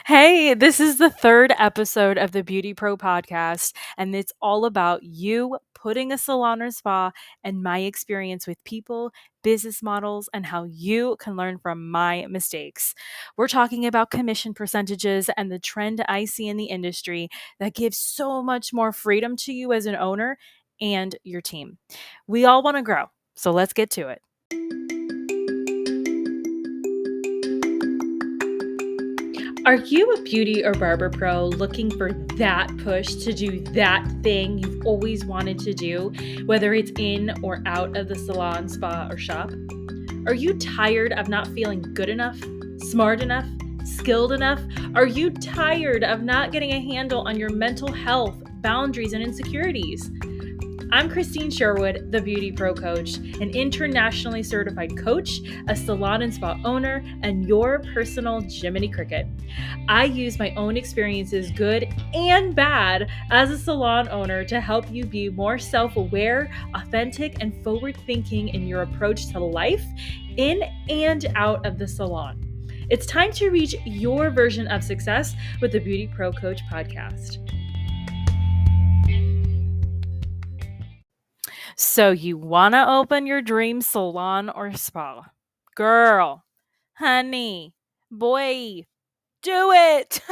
Hey, this is the third episode of the BeautyPro podcast, and it's all about you putting a salon or spa and my experience with people, business models, and how you can learn from my mistakes. We're talking about commission percentages and the trend I see in the industry that gives so much more freedom to you as an owner and your team. We all want to grow, so let's get to it. Are you a beauty or barber pro looking for that push to do that thing you've always wanted to do, whether it's in or out of the salon, spa, or shop? Are you tired of not feeling good enough, smart enough, skilled enough? Are you tired of not getting a handle on your mental health, boundaries, and insecurities? I'm Krystine Sherwood, the BeautyPro coach, an internationally certified coach, a salon and spa owner, and your personal Jiminy Cricket. I use my own experiences, good and bad, as a salon owner to help you be more self-aware, authentic, and forward-thinking in your approach to life, in and out of the salon. It's time to reach your version of success with the BeautyPro Coach podcast. So you want to open your dream salon or spa? Girl, honey, boy, do it.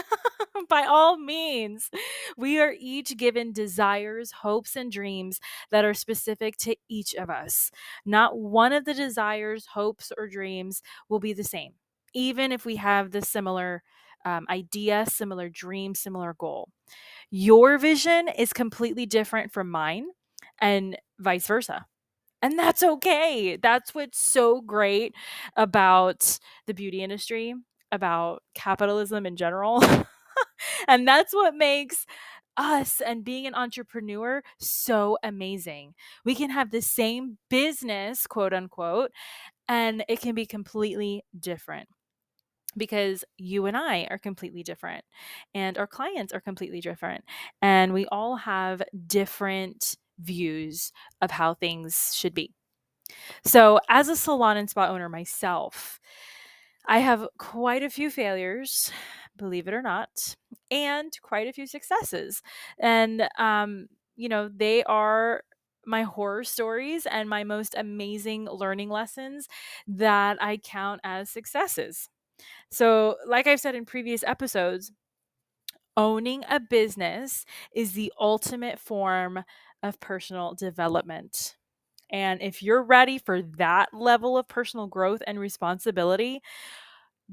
By all means. We are each given desires, hopes, and dreams that are specific to each of us. Not one of the desires, hopes, or dreams will be the same, even if we have the similar idea, similar dream, similar goal. Your vision is completely different from mine, and vice versa. And that's okay. That's what's so great about the beauty industry, about capitalism in general. And that's what makes us and being an entrepreneur so amazing. We can have the same business, quote unquote, and it can be completely different because you and I are completely different and our clients are completely different. And we all have different views of how things should be. So, as a salon and spa owner myself, I have quite a few failures, believe it or not, and quite a few successes. And, they are my horror stories and my most amazing learning lessons that I count as successes. So, like I've said in previous episodes, owning a business is the ultimate form of personal development. And if you're ready for that level of personal growth and responsibility,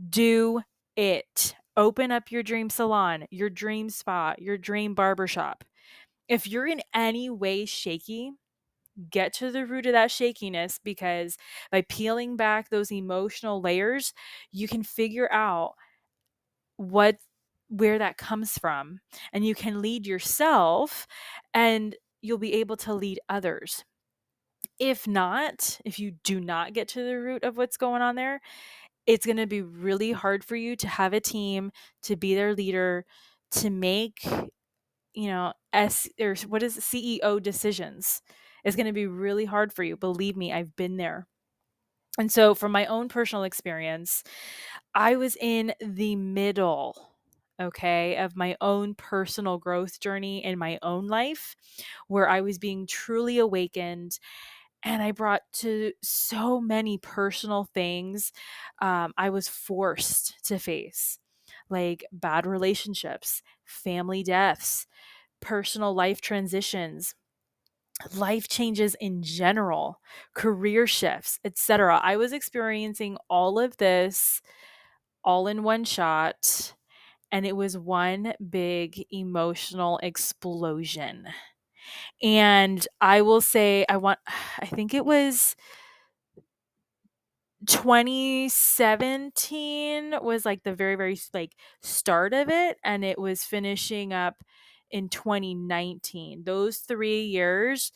do it. Open up your dream salon, your dream spa, your dream barbershop. If you're in any way shaky, get to the root of that shakiness because by peeling back those emotional layers, you can figure out what where that comes from and you can lead yourself and you'll be able to lead others. If not, if you do not get to the root of what's going on there, it's going to be really hard for you to have a team, to be their leader, to make, or what is it, CEO decisions. It's going to be really hard for you. Believe me, I've been there. And so from my own personal experience, I was in the middle, okay, of my own personal growth journey in my own life where I was being truly awakened and I brought to so many personal things I was forced to face, like bad relationships, family deaths, personal life transitions, life changes in general, career shifts, etc. I was experiencing all of this all in one shot, and it was one big emotional explosion. And I will say, I think it was 2017 was like the very, very like start of it, and it was finishing up in 2019. Those 3 years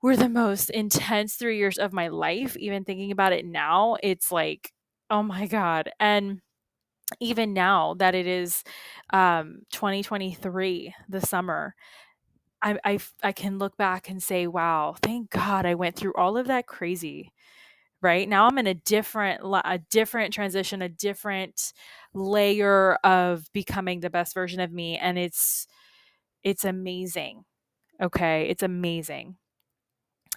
were the most intense 3 years of my life. Even thinking about it now, it's like, oh my God. And even now that it is 2023, the summer, I can look back and say, wow, thank God I went through all of that crazy right? Now I'm in a different transition, a different layer of becoming the best version of me, and it's amazing. Okay, it's amazing.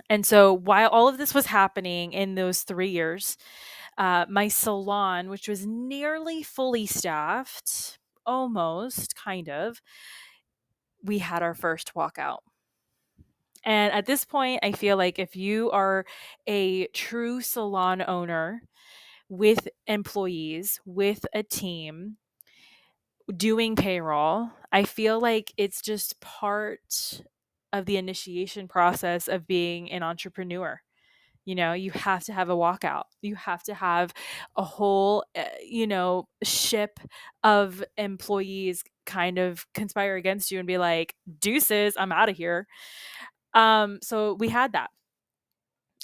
And so while all of this was happening in those 3 years, my salon, which was nearly fully staffed, almost, kind of, we had our first walkout. And at this point, I feel like if you are a true salon owner with employees, with a team, doing payroll, I feel like it's just part of the initiation process of being an entrepreneur. You know, you have to have a walkout. You have to have a whole, ship of employees kind of conspire against you and be like, deuces, I'm out of here. So we had that.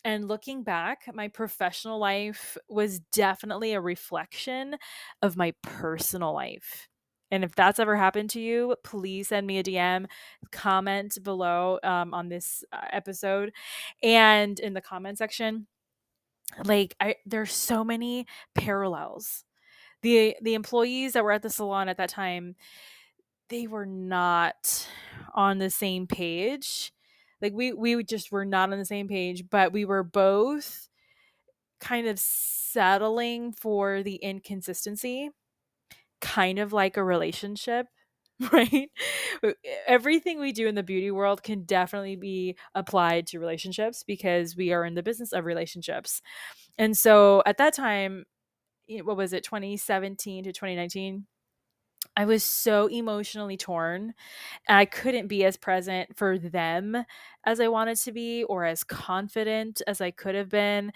And looking back, my professional life was definitely a reflection of my personal life. And if that's ever happened to you, please send me a DM, comment below on this episode, and in the comment section. Like, there's so many parallels. The employees that were at the salon at that time, they were not on the same page. Like, we just were not on the same page, but we were both kind of settling for the inconsistency, kind of like a relationship, right? Everything we do in the beauty world can definitely be applied to relationships because we are in the business of relationships. And so at that time, what was it, 2017 to 2019? I was so emotionally torn, and I couldn't be as present for them as I wanted to be or as confident as I could have been.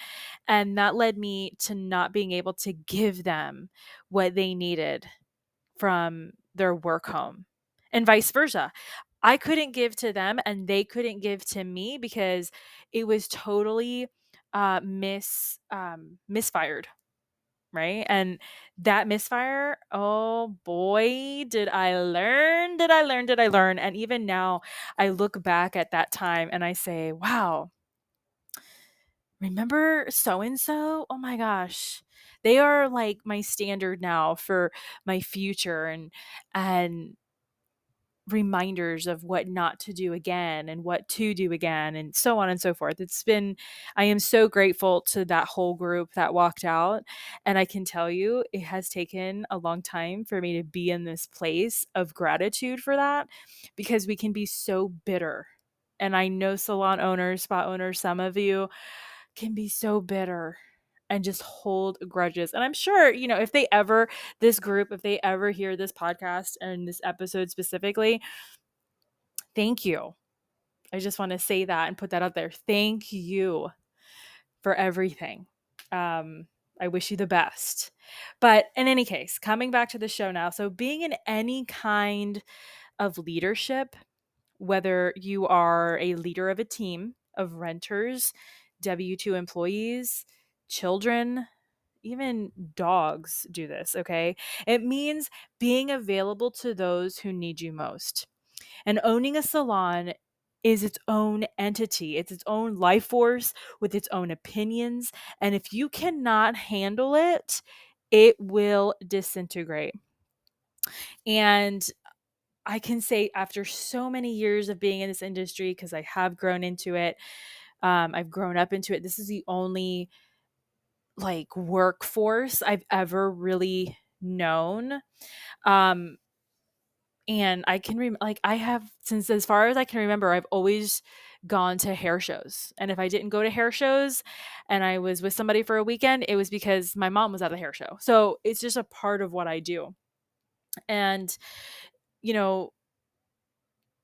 And that led me to not being able to give them what they needed from their work home, and vice versa. I couldn't give to them and they couldn't give to me because it was totally misfired, right? And that misfire, oh boy, did I learn. And even now, I look back at that time and I say, wow, remember so and so? Oh my gosh. They are like my standard now for my future, and reminders of what not to do again and what to do again, and so on and so forth. I am so grateful to that whole group that walked out. And I can tell you, it has taken a long time for me to be in this place of gratitude for that, because we can be so bitter. And I know salon owners, spa owners, some of you can be so bitter and just hold grudges. And I'm sure, if this group, if they ever hear this podcast and this episode specifically, thank you. I just want to say that and put that out there. Thank you for everything. I wish you the best. But in any case, coming back to the show now. So, being in any kind of leadership, whether you are a leader of a team of renters, W-2 employees, children, even dogs do this, okay? It means being available to those who need you most. And owning a salon is its own entity. It's its own life force with its own opinions. And if you cannot handle it, it will disintegrate. And I can say, after so many years of being in this industry, because I have grown into it, I've grown up into it. This is the only like workforce I've ever really known. Um, And I can I have, since as far as I can remember, I've always gone to hair shows. And if I didn't go to hair shows and I was with somebody for a weekend, it was because my mom was at a hair show. So it's just a part of what I do. And, you know,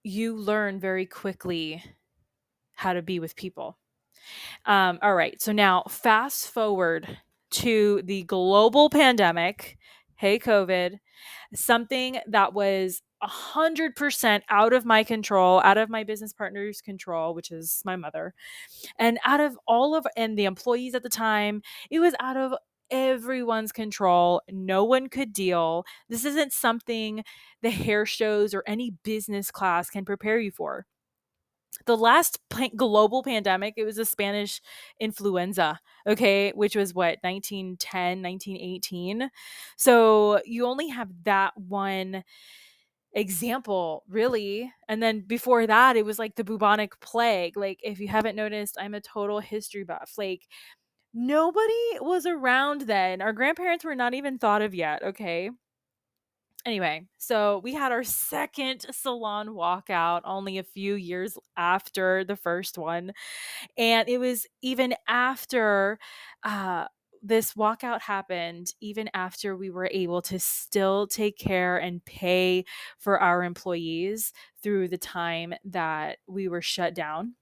you learn very quickly how to be with people. All right. So now fast forward to the global pandemic. Hey, COVID, something that was 100% out of my control, out of my business partner's control, which is my mother, and out of and the employees at the time, it was out of everyone's control. No one could deal. This isn't something the hair shows or any business class can prepare you for. The last global pandemic, it was the Spanish influenza, okay, which was what, 1910, 1918. So you only have that one example, really. And then before that, it was like the bubonic plague. Like, if you haven't noticed, I'm a total history buff. Like, nobody was around then. Our grandparents were not even thought of yet, okay? Anyway, so we had our second salon walkout only a few years after the first one. And it was even after uh, this walkout happened, even after we were able to still take care and pay for our employees through the time that we were shut down.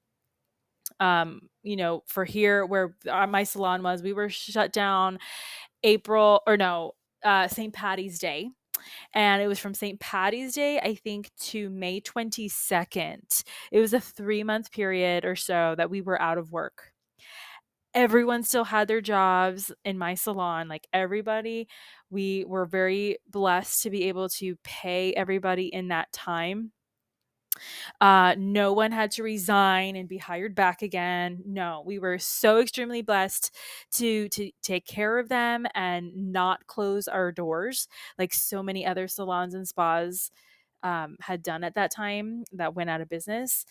For here where my salon was, we were shut down April or no, St. Patty's Day, and it was from St. Patty's Day, I think, to May 22nd. It was a 3-month period or so that we were out of work. Everyone still had their jobs in my salon, like everybody. We were very blessed to be able to pay everybody in that time. No one had to resign and be hired back again. No, we were so extremely blessed to take care of them and not close our doors like so many other salons and spas had done at that time that went out of business.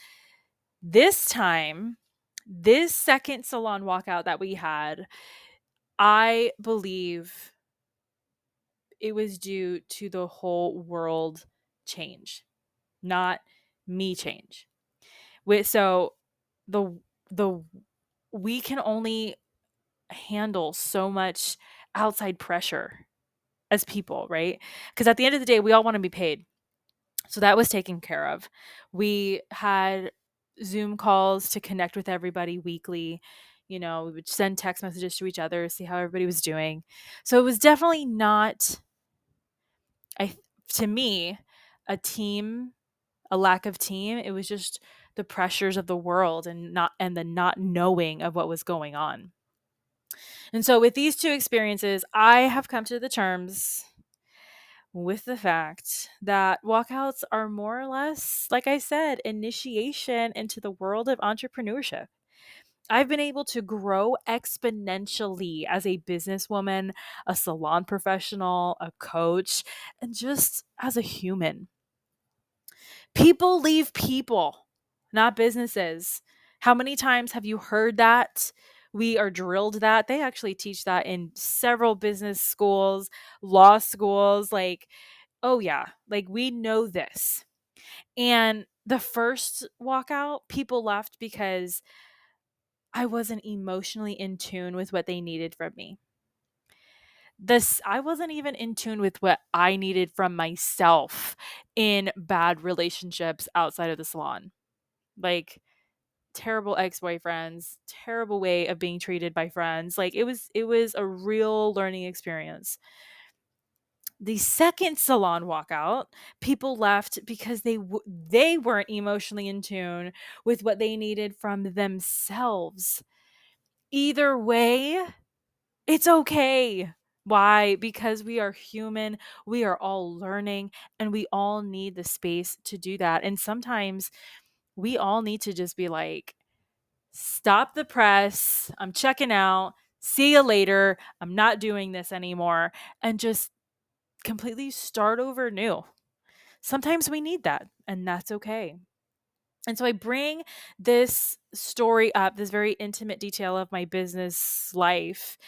This time, this second salon walkout that we had, I believe it was due to the whole world change, not me change. So the the we can only handle so much outside pressure as people, right? Because at the end of the day, we all want to be paid. So that was taken care of. We had Zoom calls to connect with everybody weekly. We would send text messages to each other, see how everybody was doing. So it was definitely not, I to me, a team, a lack of team. It was just the pressures of the world and the not knowing of what was going on. And so with these two experiences, I have come to the terms with the fact that walkouts are more or less, like I said, initiation into the world of entrepreneurship. I've been able to grow exponentially as a businesswoman, a salon professional, a coach, and just as a human. People leave people, not businesses. How many times have you heard that? We are drilled that. They actually teach that in several business schools, law schools. Like, oh, yeah, like we know this. And the first walkout, people left because I wasn't emotionally in tune with what they needed from me. I wasn't even in tune with what I needed from myself in bad relationships outside of the salon. Like, terrible ex-boyfriends, terrible way of being treated by friends. Like, it was a real learning experience. The second salon walkout, people left because they weren't emotionally in tune with what they needed from themselves. Either way, it's okay. Why? Because we are human, we are all learning, and we all need the space to do that. And sometimes we all need to just be like, stop the press. I'm checking out. See you later. I'm not doing this anymore. And just completely start over new. Sometimes we need that, and that's okay. And so I bring this story up, this very intimate detail of my business life,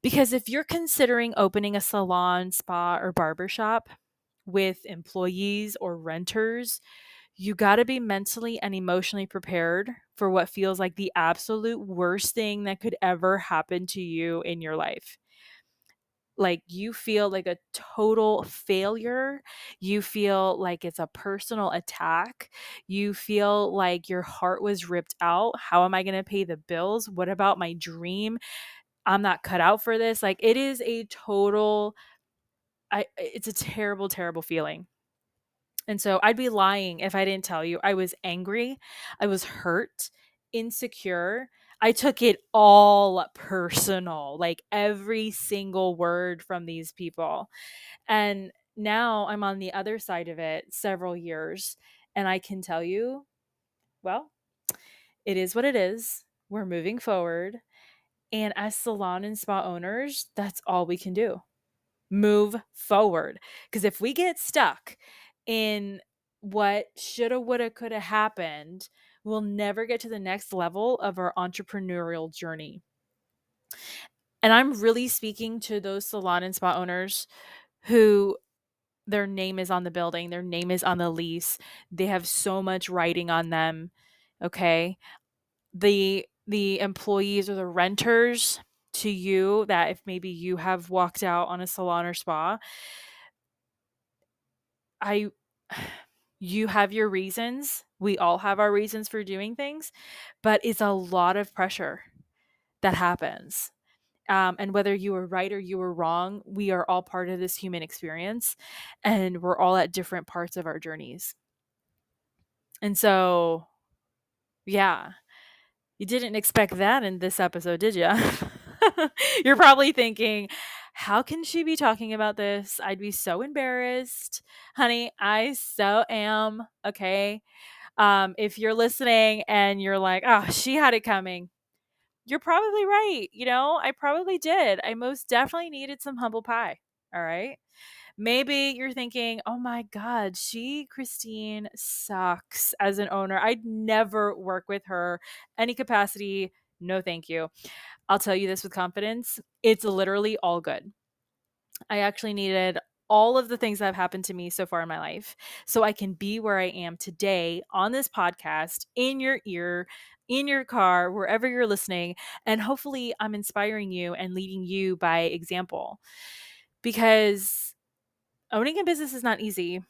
because if you're considering opening a salon, spa, or barbershop with employees or renters, you got to be mentally and emotionally prepared for what feels like the absolute worst thing that could ever happen to you in your life. Like, you feel like a total failure. You feel like it's a personal attack. You feel like your heart was ripped out. How am I going to pay the bills? What about my dream? I'm not cut out for this. Like, it is a total it's a terrible, terrible feeling. And so I'd be lying if I didn't tell you I was angry, I was hurt, insecure. I took it all personal, like every single word from these people. And now I'm on the other side of it several years, and I can tell you Well, it is what it is. We're moving forward. And as salon and spa owners, that's all we can do. Move forward. Because if we get stuck in what shoulda, woulda, coulda happened, we'll never get to the next level of our entrepreneurial journey. And I'm really speaking to those salon and spa owners who their name is on the building, their name is on the lease. They have so much writing on them. Okay. The employees or the renters to you, that if maybe you have walked out on a salon or spa, I you have your reasons. We all have our reasons for doing things, but it's a lot of pressure that happens. And whether you were right or you were wrong, we are all part of this human experience, and we're all at different parts of our journeys. And so, yeah, you didn't expect that in this episode, did you? You're probably thinking, how can she be talking about this? I'd be so embarrassed. Honey, I so am. Okay. If you're listening and you're like, oh, she had it coming, you're probably right. I probably did. I most definitely needed some humble pie. All right. Maybe you're thinking, oh my God, Krystine, sucks as an owner. I'd never work with her. Any capacity, no thank you. I'll tell you this with confidence. It's literally all good. I actually needed all of the things that have happened to me so far in my life so I can be where I am today on this podcast, in your ear, in your car, wherever you're listening. And hopefully, I'm inspiring you and leading you by example, because owning a business is not easy,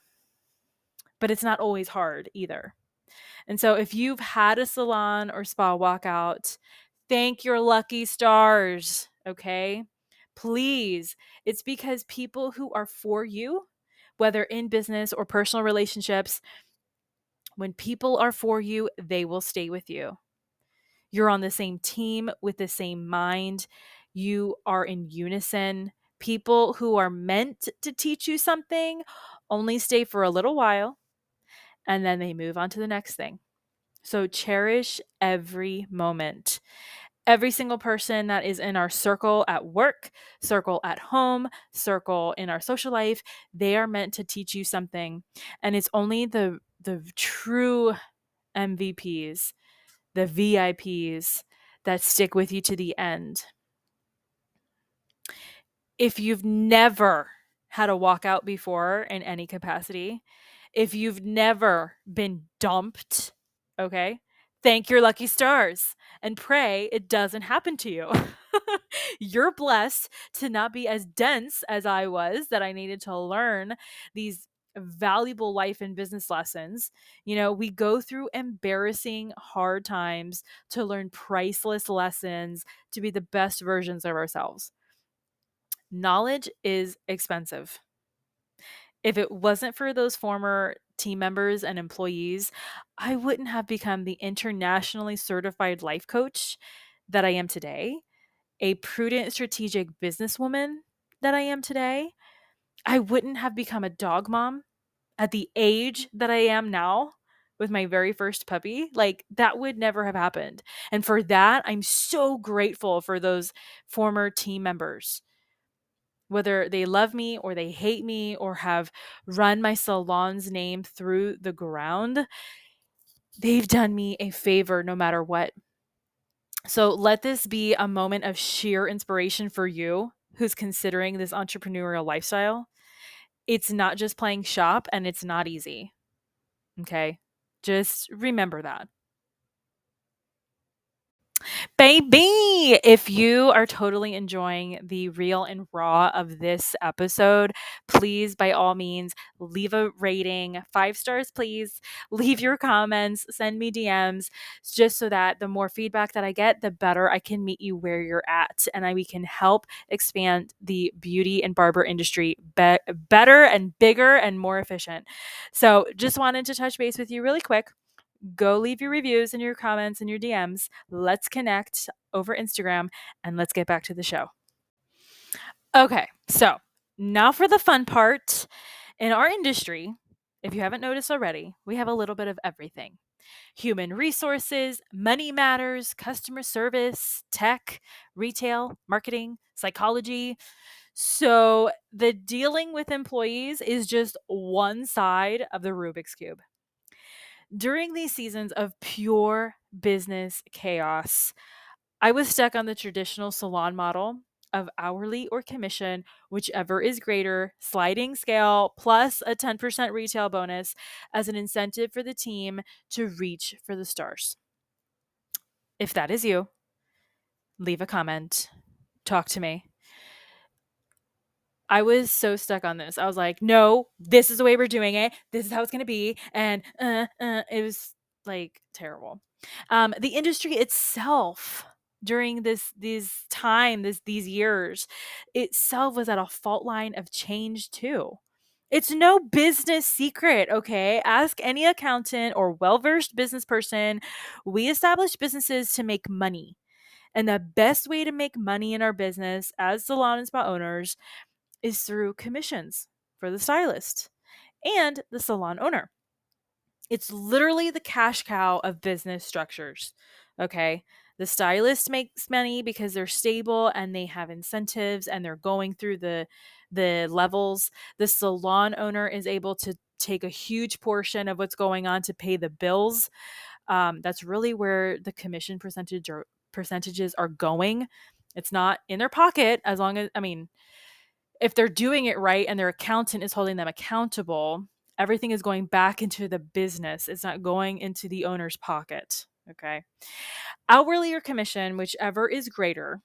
but it's not always hard either. And so if you've had a salon or spa walkout, thank your lucky stars, okay? Please. It's because people who are for you, whether in business or personal relationships, when people are for you, they will stay with you. You're on the same team with the same mind. You are in unison. People who are meant to teach you something only stay for a little while, and then they move on to the next thing. So cherish every moment. Every single person that is in our circle at work, circle at home, circle in our social life, they are meant to teach you something. And it's only the true MVPs, the VIPs, that stick with you to the end. If you've never had a walkout before in any capacity, if you've never been dumped, okay, thank your lucky stars and pray it doesn't happen to you. You're blessed to not be as dense as I was, that I needed to learn these valuable life and business lessons. We go through embarrassing, hard times to learn priceless lessons to be the best versions of ourselves. Knowledge is expensive. If it wasn't for those former team members and employees, I wouldn't have become the internationally certified life coach that I am today, a prudent strategic businesswoman that I am today. I wouldn't have become a dog mom at the age that I am now with my very first puppy. Like, that would never have happened. And for that, I'm so grateful for those former team members, whether they love me or they hate me or have run my salon's name through the ground. They've done me a favor no matter what. So let this be a moment of sheer inspiration for you who's considering this entrepreneurial lifestyle. It's not just playing shop, and it's not easy. Okay? Just remember that. Baby, if you are totally enjoying the real and raw of this episode, please, by all means, leave a rating. 5 stars, please. Leave your comments, send me DMs, just so that the more feedback that I get, the better I can meet you where you're at, and we can help expand the beauty and barber industry better and bigger and more efficient. So just wanted to touch base with you really quick. Go leave your reviews and your comments and your DMs. Let's connect over Instagram, and let's get back to the show. Okay, so now for the fun part. In our industry, if you haven't noticed already, we have a little bit of everything. human resources, money matters, customer service, tech, retail, marketing, psychology. So the dealing with employees is just one side of the Rubik's Cube. During these seasons of pure business chaos, I was stuck on the traditional salon model of hourly or commission, whichever is greater, sliding scale, plus a 10% retail bonus as an incentive for the team to reach for the stars. If that is you, leave a comment, talk to me. I was so stuck on this. I was like, no, this is the way we're doing it. This is how it's going to be. And it was like terrible. The industry itself during these years itself was at a fault line of change too. It's no business secret, okay? Ask any accountant or well-versed business person. We establish businesses to make money. And the best way to make money in our business as salon and spa owners is through commissions for the stylist and the salon owner. It's literally the cash cow of business structures. Okay. The stylist makes money because they're stable and they have incentives and they're going through the levels. The salon owner is able to take a huge portion of what's going on to pay the bills. That's really where the commission percentages are going. It's not in their pocket as long as, I mean, if they're doing it right and their accountant is holding them accountable, everything is going back into the business. It's not going into the owner's pocket. Okay. Hourly or commission, whichever is greater,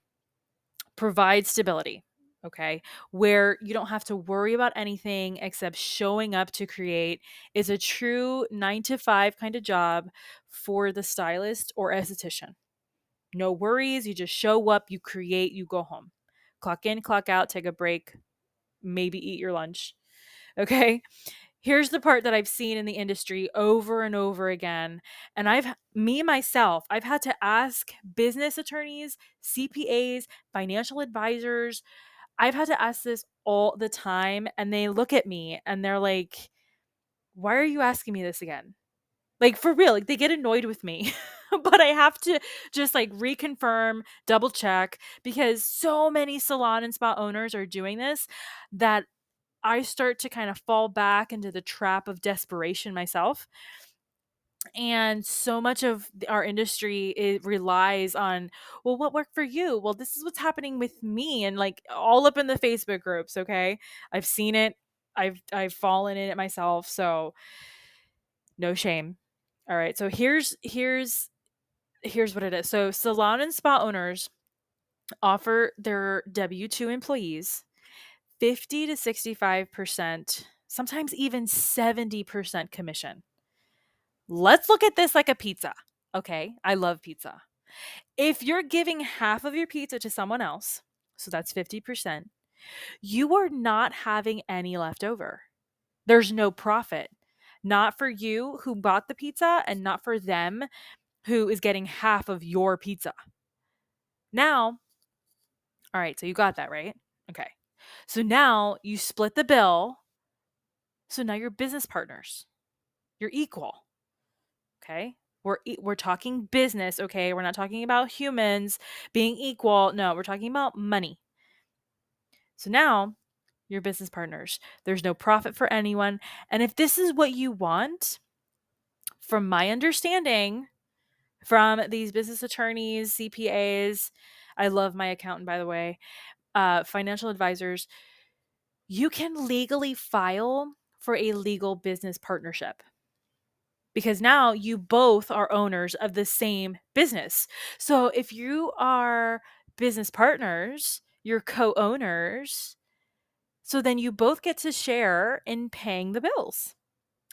provides stability. Okay. Where you don't have to worry about anything except showing up to create is a true 9 to 5 kind of job for the stylist or esthetician. No worries. You just show up, you create, you go home. Clock in, clock out, take a break, maybe eat your lunch. Okay. Here's the part that I've seen in the industry over and over again. And I've had to ask business attorneys, CPAs, financial advisors. I've had to ask this all the time. And they look at me and they're like, why are you asking me this again? Like, for real, like they get annoyed with me. But I have to just like reconfirm, double check, because so many salon and spa owners are doing this that I start to kind of fall back into the trap of desperation myself. And so much of our industry, it relies on, well, what worked for you? Well, this is what's happening with me, and like all up in the Facebook groups. Okay. I've seen it. I've fallen in it myself. So no shame. All right. So here's what it is. So salon and spa owners offer their W-2 employees 50 to 65%, sometimes even 70% commission. Let's look at this like a pizza. Okay, I love pizza. If you're giving half of your pizza to someone else, so that's 50%, you are not having any left over. There's no profit. Not for you who bought the pizza and not for them who is getting half of your pizza. Now, all right, so you got that, right? Okay. So now you split the bill. So now you're business partners. You're equal. Okay? We're talking business, okay? We're not talking about humans being equal. No, we're talking about money. So now you're business partners. There's no profit for anyone. And if this is what you want, from my understanding from these business attorneys, CPAs, I love my accountant, by the way, financial advisors, you can legally file for a legal business partnership, because now you both are owners of the same business. So if you are business partners, you're co-owners, so then you both get to share in paying the bills.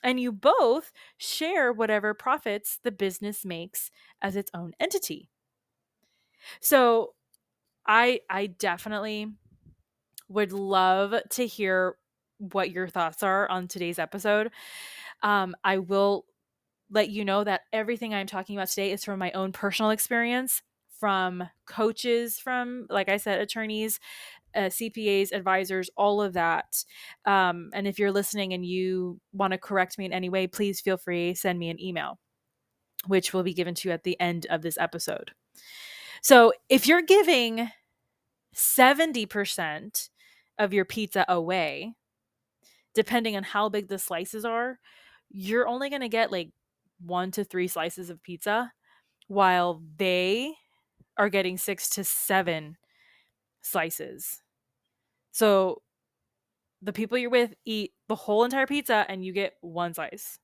And you both share whatever profits the business makes as its own entity. So I definitely would love to hear what your thoughts are on today's episode. I will let you know that everything I'm talking about today is from my own personal experience, from coaches, from, like I said, attorneys, CPAs, advisors, all of that. And if you're listening and you want to correct me in any way, please feel free, send me an email. which will be given to you at the end of this episode. So if you're giving 70% of your pizza away, depending on how big the slices are, you're only going to get like 1 to 3 slices of pizza, while they are getting 6 to 7 slices. So the people you're with eat the whole entire pizza and you get one slice.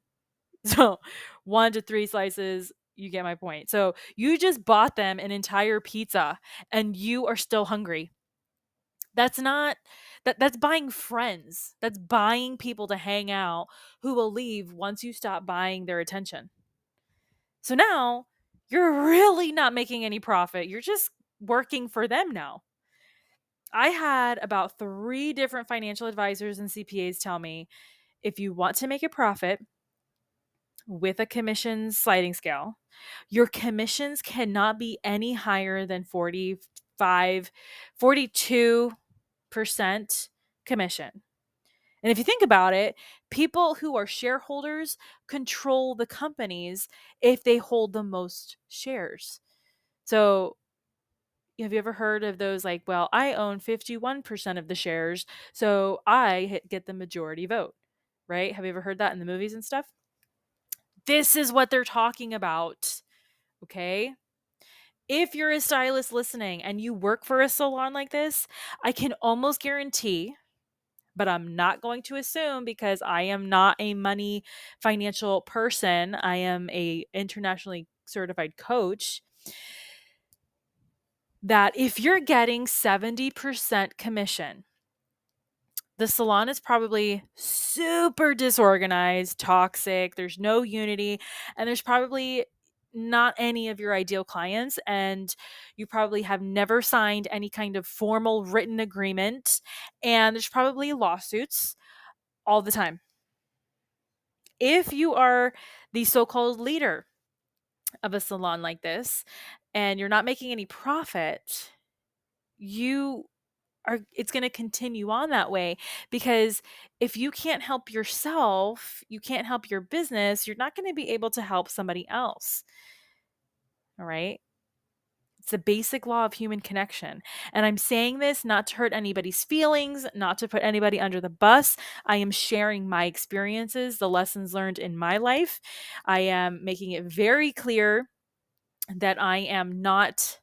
So 1 to 3 slices, you get my point. So you just bought them an entire pizza and you are still hungry. That's not that's buying friends. That's buying people to hang out who will leave once you stop buying their attention. So now you're really not making any profit. You're just working for them now. I had about 3 different financial advisors and CPAs tell me, if you want to make a profit with a commission sliding scale, your commissions cannot be any higher than 42% commission. And if you think about it, people who are shareholders control the companies if they hold the most shares. So, have you ever heard of those like, well, I own 51% of the shares, so I get the majority vote, right? Have you ever heard that in the movies and stuff? This is what they're talking about, okay? If you're a stylist listening and you work for a salon like this, I can almost guarantee, but I'm not going to assume because I am not a money financial person. I am a internationally certified coach, that if you're getting 70% commission, the salon is probably super disorganized, toxic, there's no unity, and there's probably not any of your ideal clients, and you probably have never signed any kind of formal written agreement, and there's probably lawsuits all the time. If you are the so-called leader of a salon like this and you're not making any profit, you it's going to continue on that way, because if you can't help yourself, you can't help your business, you're not going to be able to help somebody else. All right? It's the basic law of human connection. And I'm saying this not to hurt anybody's feelings, not to put anybody under the bus. I am sharing my experiences, the lessons learned in my life. I am making it very clear that I am not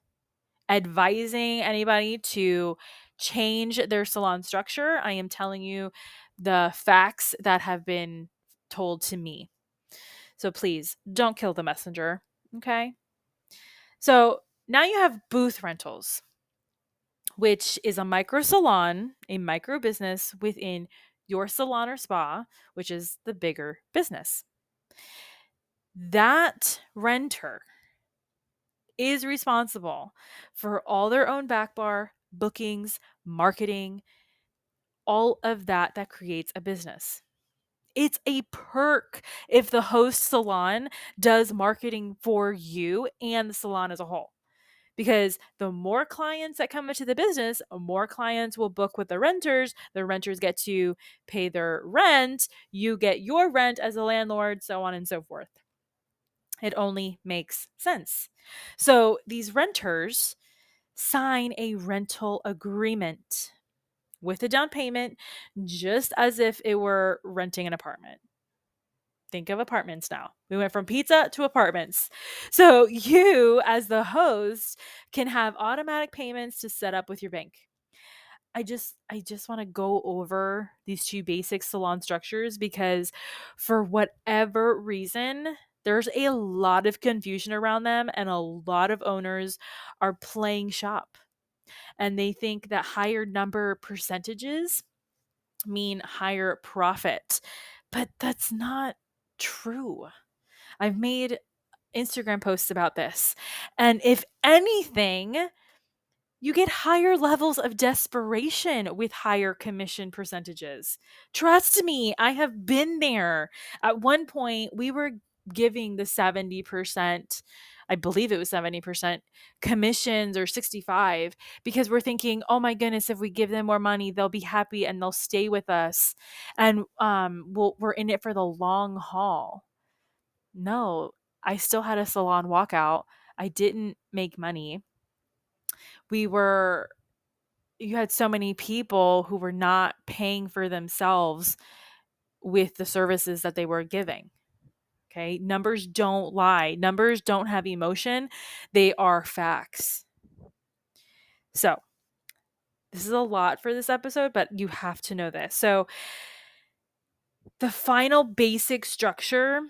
advising anybody to change their salon structure. I am telling you the facts that have been told to me. So please don't kill the messenger. Okay. So now you have booth rentals, which is a micro salon, a micro business within your salon or spa, which is the bigger business. That renter is responsible for all their own back bar, bookings, marketing, all of that creates a business. It's a perk if the host salon does marketing for you and the salon as a whole. Because the more clients that come into the business, more clients will book with the renters. The renters get to pay their rent. You get your rent as a landlord, so on and so forth. It only makes sense. So these renters sign a rental agreement with a down payment, just as if it were renting an apartment. Think of apartments now. We went from pizza to apartments. So you, as the host, can have automatic payments to set up with your bank. I just want to go over these 2 basic salon structures because for whatever reason, there's a lot of confusion around them and a lot of owners are playing shop. And they think that higher number percentages mean higher profit. But that's not true. I've made Instagram posts about this. And if anything, you get higher levels of desperation with higher commission percentages. Trust me, I have been there. At one point, we were giving the 70%, I believe it was 70% commissions, or 65, because we're thinking, oh my goodness, if we give them more money, they'll be happy and they'll stay with us. And we're in it for the long haul. No, I still had a salon walkout. I didn't make money. We were You had so many people who were not paying for themselves with the services that they were giving. Okay? Numbers don't lie. Numbers don't have emotion. They are facts. So, this is a lot for this episode, but you have to know this. So, the final basic structure,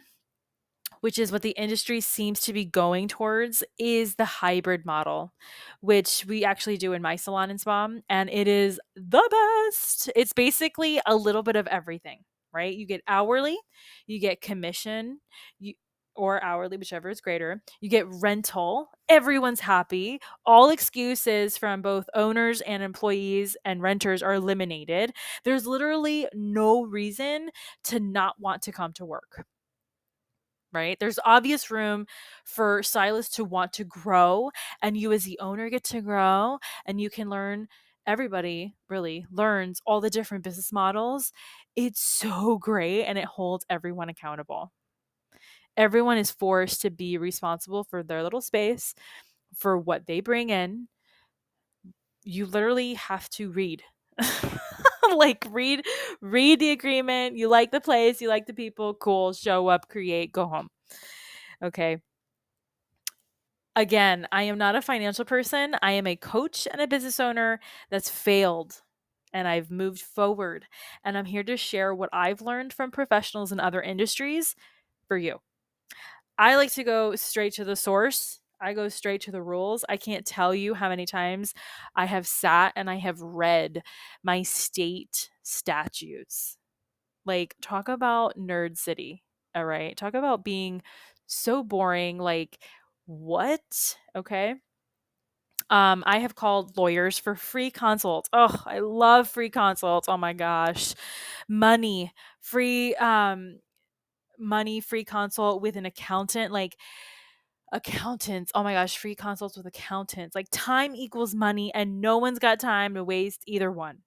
which is what the industry seems to be going towards, is the hybrid model, which we actually do in my salon and spa, and it is the best. It's basically a little bit of everything, right? You get hourly, you get commission, you or hourly, whichever is greater. You get rental. Everyone's happy. All excuses from both owners and employees and renters are eliminated. There's literally no reason to not want to come to work, right? There's obvious room for stylists to want to grow, and you as the owner get to grow, and you can learn. Everybody really learns all the different business models. It's so great, and it holds everyone accountable. Everyone is forced to be responsible for their little space, for what they bring in. You literally have to read. Like read the agreement. You like the place, you like the people, cool, show up, create, go home. Okay. Again, I am not a financial person. I am a coach and a business owner that's failed, and I've moved forward. And I'm here to share what I've learned from professionals in other industries for you. I like to go straight to the source. I go straight to the rules. I can't tell you how many times I have sat and I have read my state statutes. Like, talk about nerd city. All right. Talk about being so boring. Like, what? Okay. I have called lawyers for free consults. Oh, I love free consults. Oh my gosh. Money, free money, free consult with an accountant. Like, accountants. Oh my gosh, free consults with accountants. Like, time equals money, and no one's got time to waste either one.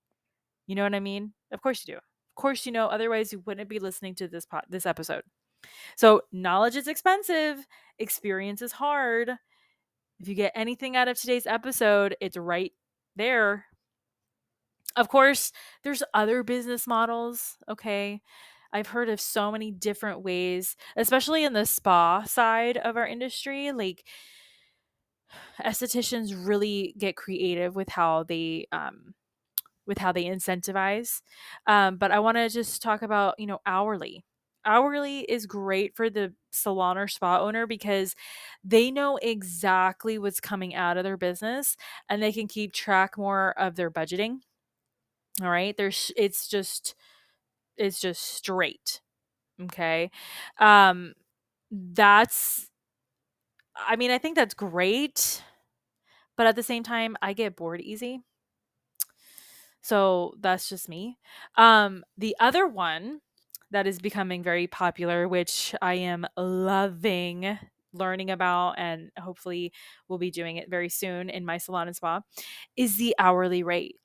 You know what I mean? Of course you do. Of course you know, otherwise you wouldn't be listening to this episode. So, knowledge is expensive, experience is hard. If you get anything out of today's episode, it's right there. Of course, there's other business models, okay? I've heard of so many different ways, especially in the spa side of our industry. Like, estheticians really get creative with how they incentivize. But I want to just talk about, hourly. Hourly is great for the salon or spa owner because they know exactly what's coming out of their business, and they can keep track more of their budgeting. All right. It's just straight. Okay. Um, that's, I mean, I think that's great, but at the same time, I get bored easy. So that's just me. The other one that is becoming very popular, which I am loving learning about, and hopefully we'll be doing it very soon in my salon and spa, is the hourly rate,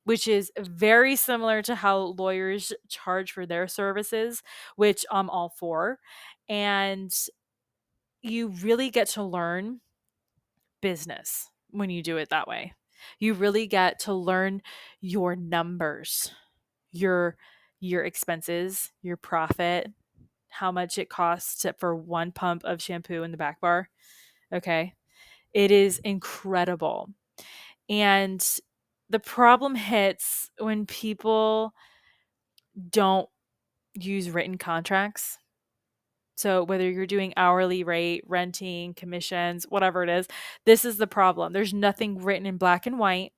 which is very similar to how lawyers charge for their services, which I'm all for. And you really get to learn business when you do it that way. You really get to learn your numbers, your expenses, your profit, how much it costs for one pump of shampoo in the back bar. Okay? It is incredible. And the problem hits when people don't use written contracts. So whether you're doing hourly rate, renting, commissions, whatever it is, this is the problem. There's nothing written in black and white.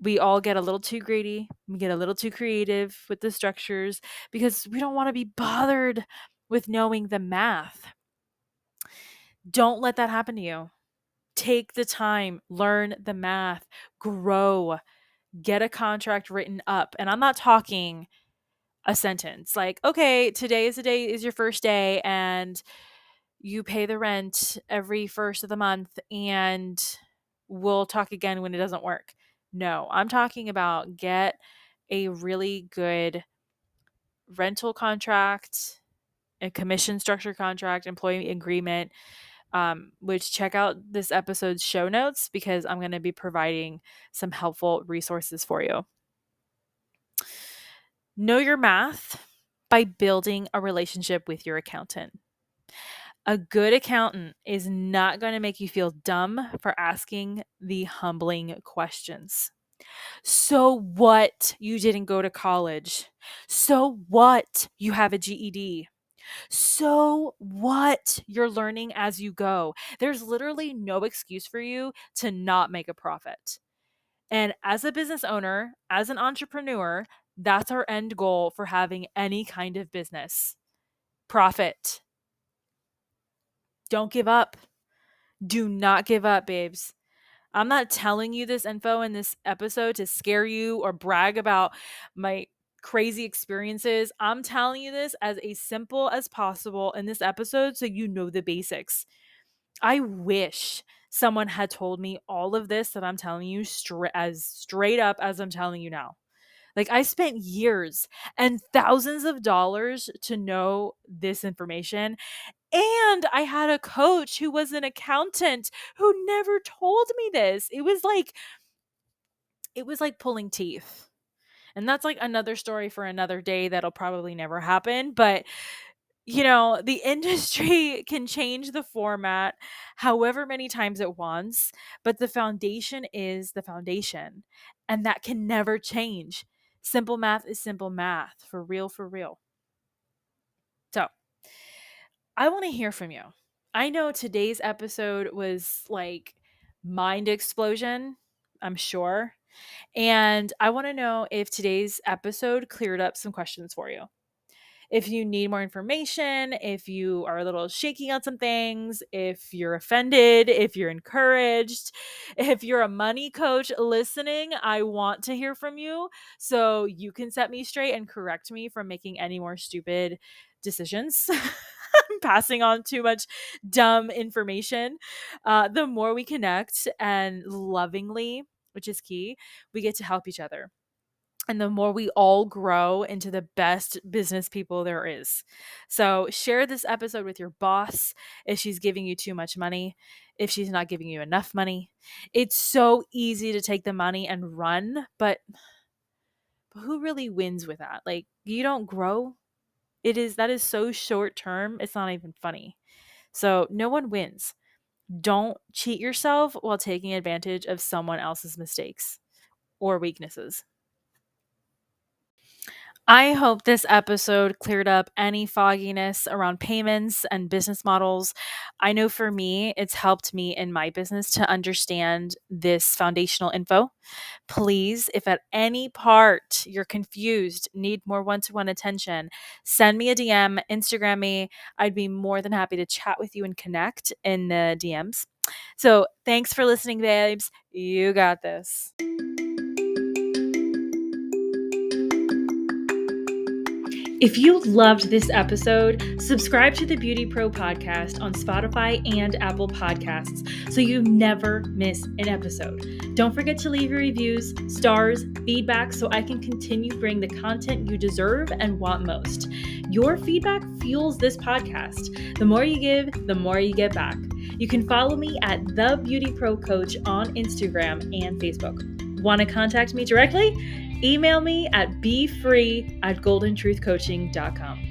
We all get a little too greedy. We get a little too creative with the structures because we don't want to be bothered with knowing the math. Don't let that happen to you. Take the time, learn the math, grow, get a contract written up. And I'm not talking a sentence like, okay, today is your first day, and you pay the rent every first of the month, and we'll talk again when it doesn't work. No, I'm talking about get a really good rental contract, a commission structure contract, employee agreement, which check out this episode's show notes because I'm going to be providing some helpful resources for you. Know your math by building a relationship with your accountant. A good accountant is not going to make you feel dumb for asking the humbling questions. So what you didn't go to college? So what you have a GED? So what you're learning as you go? There's literally no excuse for you to not make a profit. And as a business owner, as an entrepreneur, that's our end goal for having any kind of business. Profit. Don't give up. Do not give up, babes. I'm not telling you this info in this episode to scare you or brag about my crazy experiences. I'm telling you this as a simple as possible in this episode so you know the basics. I wish someone had told me all of this that I'm telling you as straight up as I'm telling you now. Like, I spent years and thousands of dollars to know this information. And I had a coach who was an accountant who never told me this. It was like pulling teeth. And that's like another story for another day that'll probably never happen. But, the industry can change the format however many times it wants, but the foundation is the foundation. And that can never change. Simple math is simple math, for real, for real. So, I want to hear from you. I know today's episode was like mind explosion, I'm sure. And I want to know if today's episode cleared up some questions for you. If you need more information, if you are a little shaky on some things, if you're offended, if you're encouraged, if you're a money coach listening, I want to hear from you so you can set me straight and correct me from making any more stupid decisions. Passing on too much dumb information. The more we connect and lovingly, which is key, we get to help each other. And the more we all grow into the best business people there is. So share this episode with your boss if she's giving you too much money, if she's not giving you enough money. It's so easy to take the money and run, but who really wins with that? Like, you don't grow. That is so short term. It's not even funny. So no one wins. Don't cheat yourself while taking advantage of someone else's mistakes or weaknesses. I hope this episode cleared up any fogginess around payments and business models. I know for me, it's helped me in my business to understand this foundational info. Please, if at any part you're confused, need more one-to-one attention, send me a DM, Instagram me. I'd be more than happy to chat with you and connect in the DMs. So thanks for listening, babes. You got this. If you loved this episode, subscribe to the BeautyPro podcast on Spotify and Apple Podcasts so you never miss an episode. Don't forget to leave your reviews, stars, feedback so I can continue bringing the content you deserve and want most. Your feedback fuels this podcast. The more you give, the more you get back. You can follow me at The BeautyPro Coach on Instagram and Facebook. Want to contact me directly? Email me at befree@goldentruthcoaching.com.